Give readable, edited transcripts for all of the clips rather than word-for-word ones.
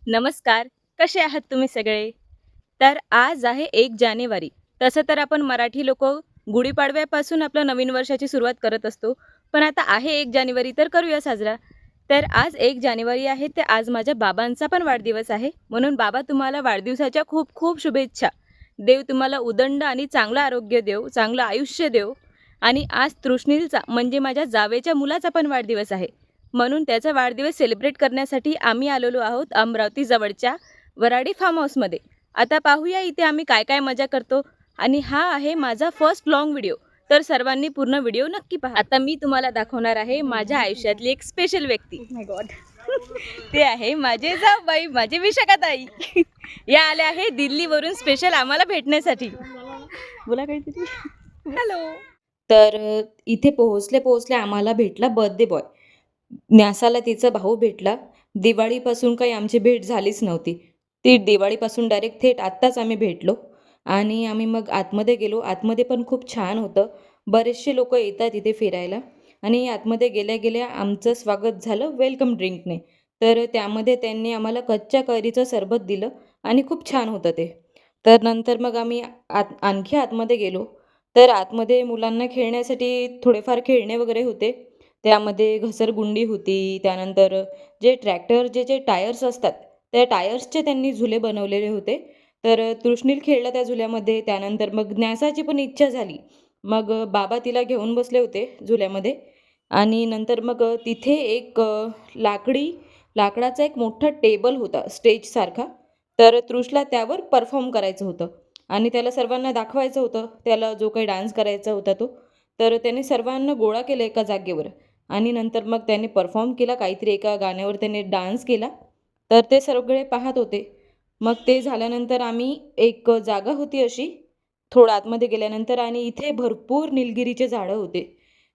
नमस्कार. कसे आहात तुम्ही सगळे? तर आज आहे 1 जानेवारी. तसं तर आपण मराठी लोकं गुढीपाडव्यापासून आपलं नवीन वर्षाची सुरुवात करत असतो. पण आता आहे 1 जानेवारी तर करूया साजरा. तर आज 1 जानेवारी आहे ते आज माझ्या बाबांचा पण वाढदिवस आहे. म्हणून बाबा तुम्हाला वाढदिवसाच्या खूप खूप शुभेच्छा. देव तुम्हाला उदंड आणि चांगलं आरोग्य देवो, चांगलं आयुष्य देवो आणि आज तृष्णीलचा म्हणजे माझ्या जावेच्या मुलाचा पण वाढदिवस आहे. म्हणून त्याचा वाढदिवस सेलिब्रेट करण्यासाठी आम्ही आलेलो आहोत अमरावती जवळच्या वराडी फार्म हाऊसमध्ये. आता पाहूया इथे आम्ही काय काय मजा करतो आणि हा आहे माझा फर्स्ट लॉंग व्हिडिओ. तर सर्वांनी पूर्ण व्हिडिओ नक्की पहा. आता मी तुम्हाला दाखवणार आहे माझ्या आयुष्यातली एक स्पेशल व्यक्ती. माय गॉड. ते आहे माझे जाऊबाई, माझे विशाखाताई. या आल्या आहे दिल्लीवरून स्पेशल आम्हाला भेटण्यासाठी. बोला काहीतरी. हॅलो. तर इथे पोहोचले पोहोचले आम्हाला भेटला बर्थडे बॉय. न्यासाला तिचा भाऊ भेटला. दिवाळीपासून काही आमची भेट झालीच नव्हती. ती दिवाळीपासून डायरेक्ट थेट आत्ताच आम्ही भेटलो आणि आम्ही मग आतमध्ये गेलो. आतमध्ये पण खूप छान होतं. बरेचसे लोकं येतात इथे फिरायला आणि आतमध्ये गेल्या-गेल्या आमचं स्वागत झालं वेलकम ड्रिंकने. तर त्यामध्ये त्यांनी आम्हाला कच्च्या कैरीचं सरबत दिलं आणि खूप छान होतं ते. तर नंतर मग आम्ही आणखी आतमध्ये गेलो. तर आतमध्ये मुलांना खेळण्यासाठी थोडेफार खेळणे वगैरे होते. त्यामध्ये घसरगुंडी होती. त्यानंतर जे ट्रॅक्टरचे जे टायर्स असतात, त्या टायर्सचे त्यांनी झुले बनवलेले होते. तर तृष्णील खेळला त्या झुल्यामध्ये. त्यानंतर मग न्यासाची पण इच्छा झाली. मग बाबा तिला घेऊन बसले होते झुल्यामध्ये आणि नंतर मग तिथे एक लाकडाचा एक मोठा टेबल होता स्टेजसारखा. तर तृषला त्यावर परफॉर्म करायचं होतं आणि त्याला सर्वांना दाखवायचं होतं, त्याला जो काही डान्स करायचा होता तो. तर त्याने सर्वांना गोळा केलं एका जागेवर आणि नंतर मग त्याने परफॉर्म केला काहीतरी एका गाण्यावर त्याने डान्स केला. तर ते सगळे पाहत होते. मग ते झाल्यानंतर आम्ही एक जागा होती अशी थोडं आतमध्ये गेल्यानंतर आणि इथे भरपूर निलगिरीचे झाडं होते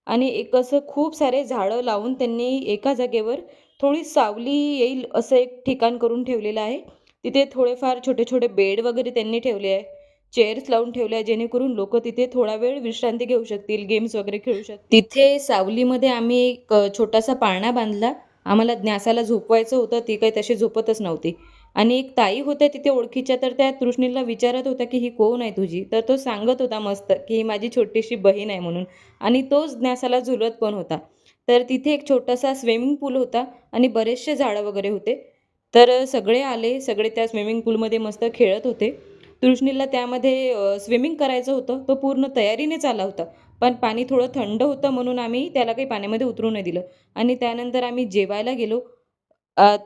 आणि एक असं खूप सारे झाडं लावून त्यांनी एका जागेवर थोडी सावली येईल असं एक ठिकाण करून ठेवलेलं आहे. तिथे थोडेफार छोटे-छोटे बेड वगैरे त्यांनी ठेवले आहे. चेअर्स लावून ठेवल्या आहे जेणेकरून लोकं तिथे थोडा वेळ विश्रांती घेऊ शकतील, गेम्स वगैरे खेळू शकतील. तिथे सावलीमध्ये आम्ही एक छोटासा पाळणा बांधला. आम्हाला न्यासाला झोपवायचं होतं, ती काही तशी झोपतच नव्हती. आणि एक ताई होत्या तिथे ओळखीच्या, तर त्या तृष्णीला विचारत होत्या, की "ही कोण आहे तुझी?" तर तो सांगत होता मस्त, की "ही माझी छोटीशी बहीण आहे" म्हणून. आणि तोच न्यासाला झुलत पण होता. तर तिथे एक छोटासा स्विमिंग पूल होता आणि बरेचसे झाडं वगैरे होते. तर सगळे आले, सगळे त्या स्विमिंग पूलमध्ये मस्त खेळत होते. तृष्णीला त्यामध्ये स्विमिंग करायचं होतं. तो पूर्ण तयारीनेच आला होता. पण पाणी थोडं थंड होतं म्हणून आम्ही त्याला काही पाण्यामध्ये उतरू नाही दिलं आणि त्यानंतर आम्ही जेवायला गेलो.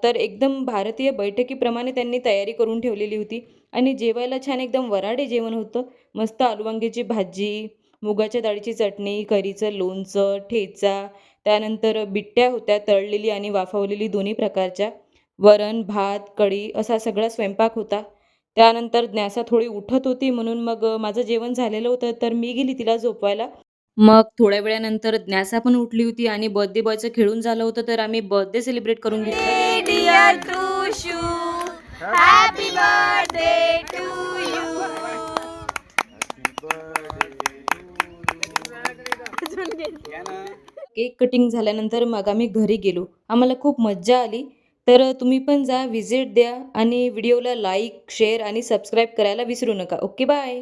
तर एकदम भारतीय बैठकीप्रमाणे त्यांनी तयारी करून ठेवलेली होती आणि जेवायला छान एकदम वऱ्हाडी जेवण होतं. मस्त आलू वांग्याची भाजी, मुगाच्या डाळीची चटणी, कढीचं लोणचं, ठेचा, त्यानंतर बिट्ट्या होत्या तळलेली आणि वाफवलेली दोन्ही प्रकारच्या. वरण, भात, कढी असा सगळा स्वयंपाक होता. त्यानंतर न्यासा थोडी उठत होती म्हणून मग माझं जेवण झालेलं होतं, तर मी गेली तिला झोपवायला. मग थोड्या वेळानंतर न्यासा पण उठली होती आणि बर्थडे बॉयचं खेळून झालं होतं, तर आम्ही बर्थडे सेलिब्रेट करून घेतला. Dear Trushu, happy birthday to you. Cake cutting झाल्यानंतर मग आम्ही घरी गेलो. आम्हाला खूप मज्जा आली. तर तुम्ही पण जा, व्हिजिट द्या आणि व्हिडिओला लाईक, शेअर आणि सबस्क्राईब करायला विसरू नका. Okay, bye.